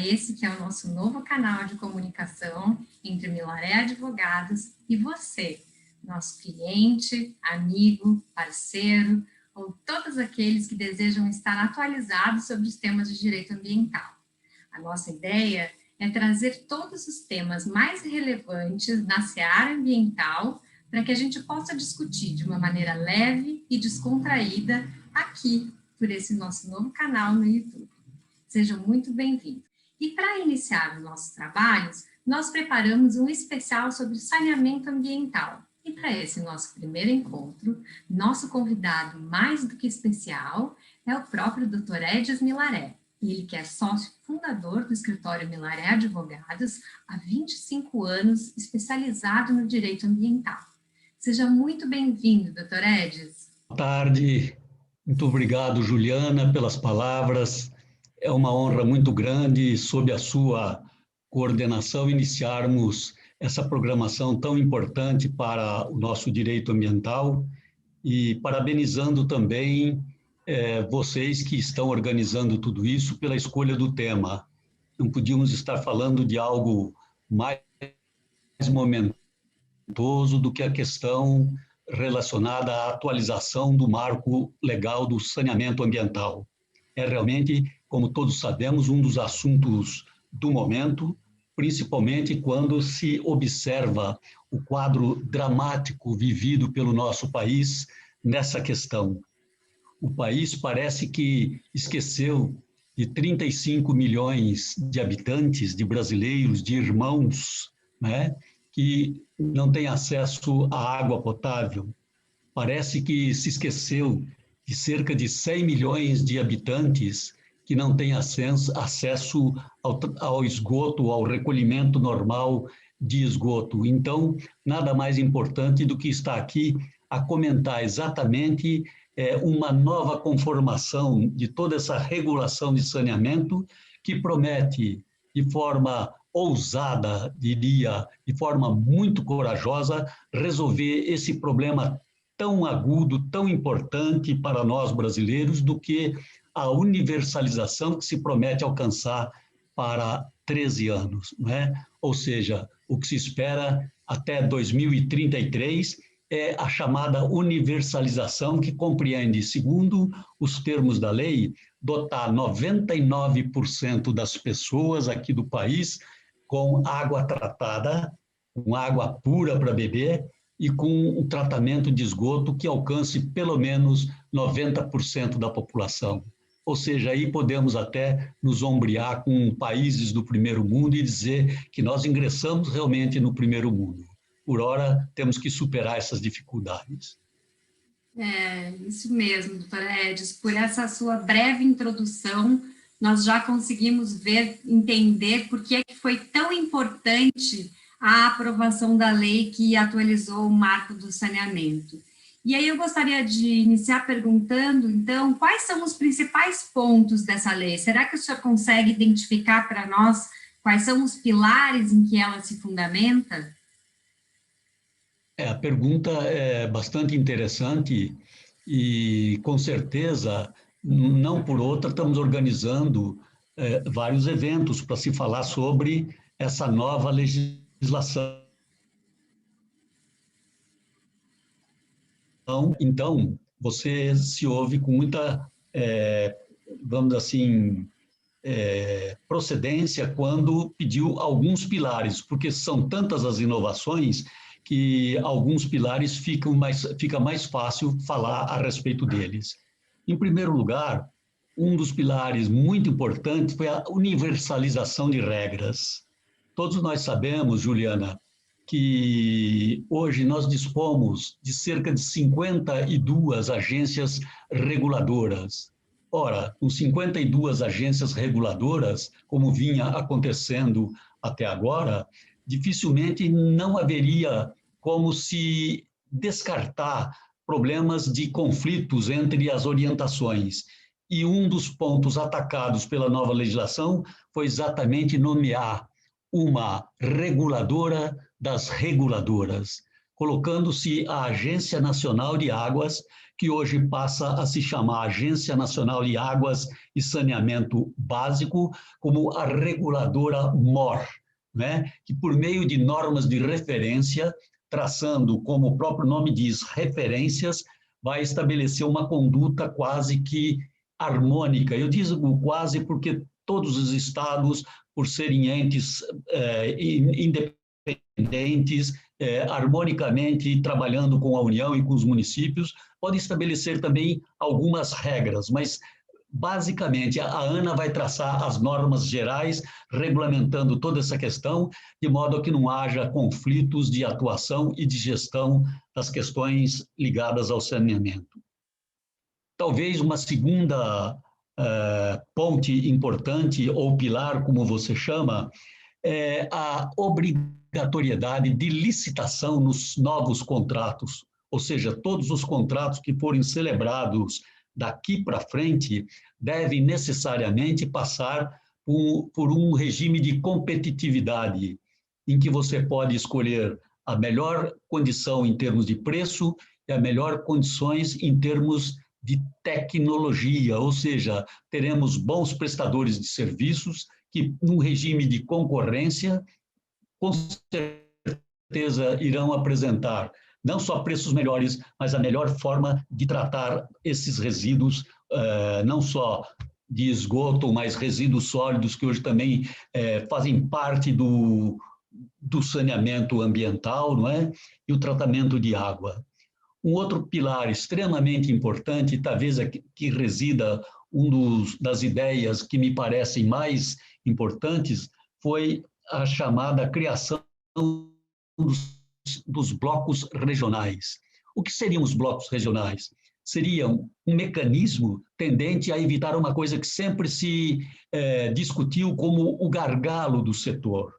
esse que é o nosso novo canal de comunicação entre Milaré Advogados e você, nosso cliente, amigo, parceiro, ou todos aqueles que desejam estar atualizados sobre os temas de direito ambiental. A nossa ideia é trazer todos os temas mais relevantes na seara ambiental para que a gente possa discutir de uma maneira leve e descontraída aqui, por esse nosso novo canal no YouTube. Sejam muito bem-vindos. E para iniciar os nossos trabalhos, nós preparamos um especial sobre saneamento ambiental. E para esse nosso primeiro encontro, nosso convidado mais do que especial é o próprio Dr. Edis Milaré. Ele que é sócio fundador do escritório Milaré Advogados há 25 anos, especializado no direito ambiental. Seja muito bem-vindo, Dr. Edis. Boa tarde. Muito obrigado, Juliana, pelas palavras. É uma honra muito grande, sob a sua coordenação, iniciarmos essa programação tão importante para o nosso direito ambiental e parabenizando também vocês que estão organizando tudo isso pela escolha do tema. Não podíamos estar falando de algo mais momentoso do que a questão relacionada à atualização do marco legal do saneamento ambiental. É realmente, como todos sabemos, um dos assuntos do momento, principalmente quando se observa o quadro dramático vivido pelo nosso país nessa questão. O país parece que esqueceu de 35 milhões de habitantes, de brasileiros, de irmãos, né, que não têm acesso à água potável. Parece que se esqueceu de cerca de 100 milhões de habitantes que não têm acesso ao esgoto, ao recolhimento normal de esgoto. Então, nada mais importante do que estar aqui a comentar exatamente uma nova conformação de toda essa regulação de saneamento que promete, de forma ousada, diria, de forma muito corajosa, resolver esse problema tão agudo, tão importante para nós brasileiros, do que a universalização que se promete alcançar para 13 anos, não é? Ou seja, o que se espera até 2033 é a chamada universalização, que compreende, segundo os termos da lei, dotar 99% das pessoas aqui do país com água tratada, com água pura para beber, e com um tratamento de esgoto que alcance pelo menos 90% da população. Ou seja, aí podemos até nos ombrear com países do primeiro mundo e dizer que nós ingressamos realmente no primeiro mundo. Por ora, temos que superar essas dificuldades. É, isso mesmo, doutora Edis. Por essa sua breve introdução, nós já conseguimos entender por que foi tão importante a aprovação da lei que atualizou o marco do saneamento. E aí eu gostaria de iniciar perguntando, então, quais são os principais pontos dessa lei? Será que o senhor consegue identificar para nós quais são os pilares em que ela se fundamenta? A pergunta é bastante interessante e, com certeza, não por outra, estamos organizando vários eventos para se falar sobre essa nova legislação. Então, você se ouve com muita, vamos assim, procedência quando pediu alguns pilares, porque são tantas as inovações que alguns pilares fica mais fácil falar a respeito deles. Em primeiro lugar, um dos pilares muito importantes foi a universalização de regras. Todos nós sabemos, Juliana, que hoje nós dispomos de cerca de 52 agências reguladoras. Ora, com 52 agências reguladoras, como vinha acontecendo até agora, dificilmente não haveria como se descartar problemas de conflitos entre as orientações. E um dos pontos atacados pela nova legislação foi exatamente nomear uma reguladora das reguladoras, colocando-se a Agência Nacional de Águas, que hoje passa a se chamar Agência Nacional de Águas e Saneamento Básico, como a reguladora MOR, né? Que por meio de normas de referência, traçando, como o próprio nome diz, referências, vai estabelecer uma conduta quase que harmônica. Eu digo quase porque todos os estados, por serem entes independentes, harmonicamente trabalhando com a União e com os municípios, podem estabelecer também algumas regras, mas basicamente a ANA vai traçar as normas gerais regulamentando toda essa questão, de modo que não haja conflitos de atuação e de gestão das questões ligadas ao saneamento. Talvez uma segunda ponte importante, ou pilar, como você chama, é a obrigatoriedade de licitação nos novos contratos, ou seja, todos os contratos que forem celebrados daqui para frente devem necessariamente passar por um regime de competitividade, em que você pode escolher a melhor condição em termos de preço e a melhor condições em termos de tecnologia, ou seja, teremos bons prestadores de serviços que, num regime de concorrência, com certeza irão apresentar não só preços melhores, mas a melhor forma de tratar esses resíduos, não só de esgoto, mas resíduos sólidos, que hoje também fazem parte do saneamento ambiental, não é? E o tratamento de água. Um outro pilar extremamente importante, talvez que resida das ideias que me parecem mais importantes, foi a chamada criação dos blocos regionais. O que seriam os blocos regionais? Seriam um mecanismo tendente a evitar uma coisa que sempre se discutiu como o gargalo do setor.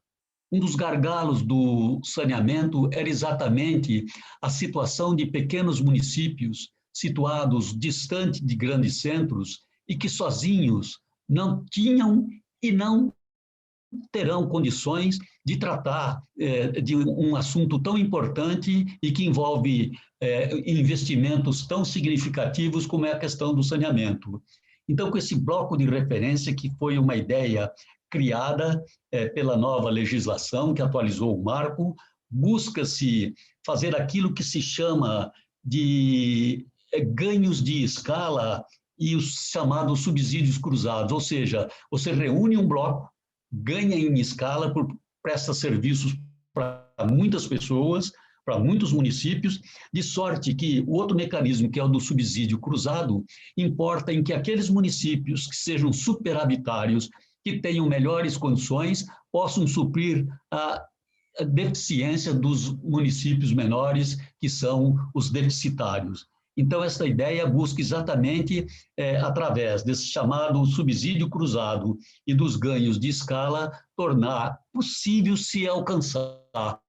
Um dos gargalos do saneamento era exatamente a situação de pequenos municípios situados distante de grandes centros e que sozinhos não tinham e não terão condições de tratar de um assunto tão importante e que envolve investimentos tão significativos como é a questão do saneamento. Então, com esse bloco de referência, que foi uma ideia criada pela nova legislação, que atualizou o marco, busca-se fazer aquilo que se chama de ganhos de escala e os chamados subsídios cruzados, ou seja, você reúne um bloco, ganha em escala, presta serviços para muitas pessoas, para muitos municípios, de sorte que o outro mecanismo, que é o do subsídio cruzado, importa em que aqueles municípios que sejam superavitários, que tenham melhores condições, possam suprir a deficiência dos municípios menores, que são os deficitários. Então, essa ideia busca exatamente, através desse chamado subsídio cruzado e dos ganhos de escala, tornar possível se alcançar,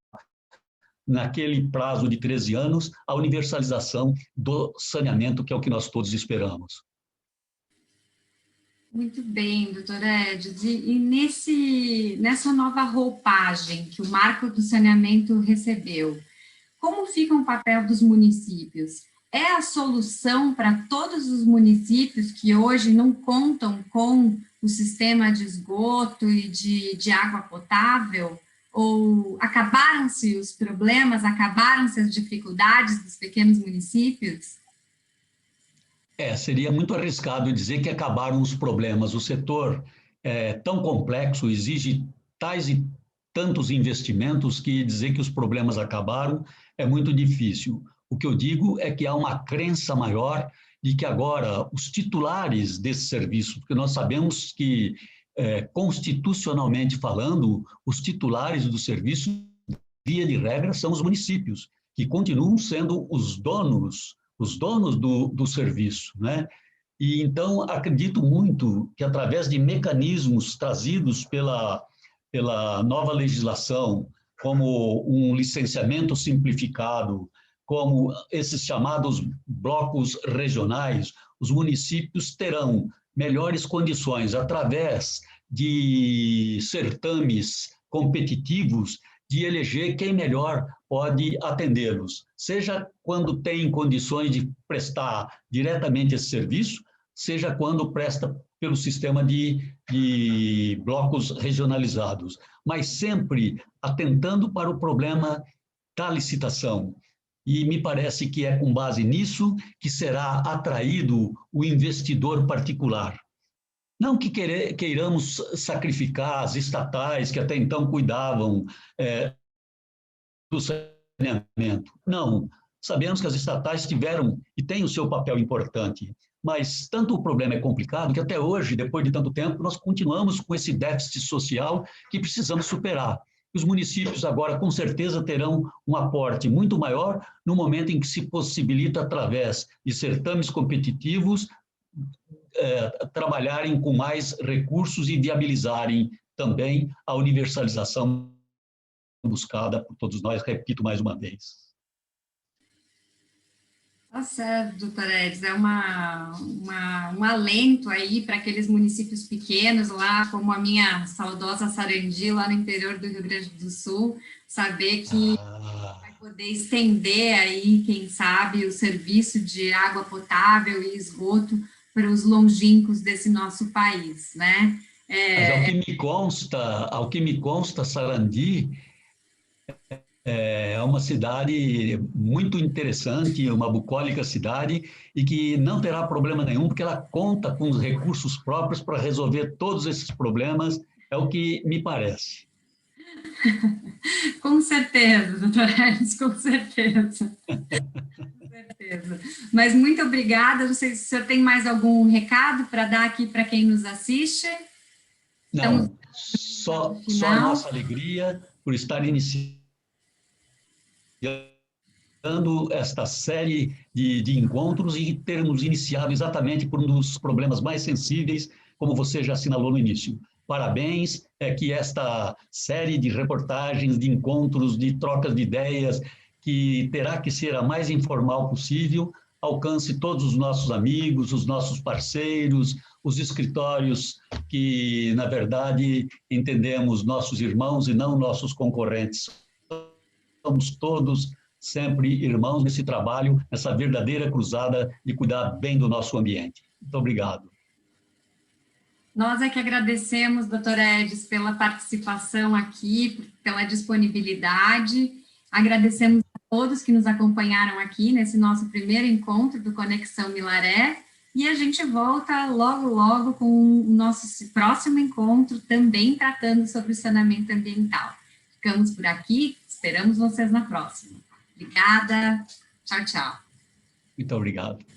naquele prazo de 13 anos, a universalização do saneamento, que é o que nós todos esperamos. Muito bem, doutora Edith. E nessa nova roupagem que o Marco do Saneamento recebeu, como fica o papel dos municípios? É a solução para todos os municípios que hoje não contam com o sistema de esgoto e de água potável? Ou acabaram-se os problemas, acabaram-se as dificuldades dos pequenos municípios? Seria muito arriscado dizer que acabaram os problemas. O setor é tão complexo, exige tais e tantos investimentos, que dizer que os problemas acabaram é muito difícil. O que eu digo é que há uma crença maior de que agora os titulares desse serviço, porque nós sabemos que, constitucionalmente falando, os titulares do serviço, via de regra, são os municípios, que continuam sendo os donos do serviço, né? E então acredito muito que, através de mecanismos trazidos pela nova legislação, como um licenciamento simplificado, como esses chamados blocos regionais, os municípios terão melhores condições, através de certames competitivos, de eleger quem melhor pode atendê-los, seja quando tem condições de prestar diretamente esse serviço, seja quando presta pelo sistema de blocos regionalizados, mas sempre atentando para o problema da licitação. E me parece que é com base nisso que será atraído o investidor particular. Não que queiramos sacrificar as estatais que até então cuidavam do saneamento. Não, sabemos que as estatais tiveram e têm o seu papel importante, mas tanto o problema é complicado que até hoje, depois de tanto tempo, nós continuamos com esse déficit social que precisamos superar. Os municípios agora, com certeza, terão um aporte muito maior no momento em que se possibilita, através de certames competitivos, trabalharem com mais recursos e viabilizarem também a universalização buscada por todos nós, repito mais uma vez. Tá certo, doutor Edson, é um alento aí para aqueles municípios pequenos lá, como a minha saudosa Sarandi, lá no interior do Rio Grande do Sul, saber que vai poder estender aí, quem sabe, o serviço de água potável e esgoto para os longínquos desse nosso país, né? Mas ao que me consta, Sarandi é uma cidade muito interessante, uma bucólica cidade, e que não terá problema nenhum, porque ela conta com os recursos próprios para resolver todos esses problemas, é o que me parece. Com certeza, doutor Edson, com certeza. Com certeza. Mas muito obrigada. Não sei se o senhor tem mais algum recado para dar aqui para quem nos assiste. Não, só a nossa alegria por estar iniciando esta série de encontros e termos iniciado exatamente por um dos problemas mais sensíveis, como você já assinalou no início. Parabéns, que esta série de reportagens, de encontros, de trocas de ideias, que terá que ser a mais informal possível, alcance todos os nossos amigos, os nossos parceiros, os escritórios que, na verdade, entendemos nossos irmãos e não nossos concorrentes. Somos todos sempre irmãos nesse trabalho, nessa verdadeira cruzada de cuidar bem do nosso ambiente. Muito obrigado. Nós é que agradecemos, doutor Edson, pela participação aqui, pela disponibilidade. Agradecemos a todos que nos acompanharam aqui nesse nosso primeiro encontro do Conexão Milaré. E a gente volta logo, logo com o nosso próximo encontro, também tratando sobre o saneamento ambiental. Ficamos por aqui, esperamos vocês na próxima. Obrigada, tchau, tchau. Muito obrigado.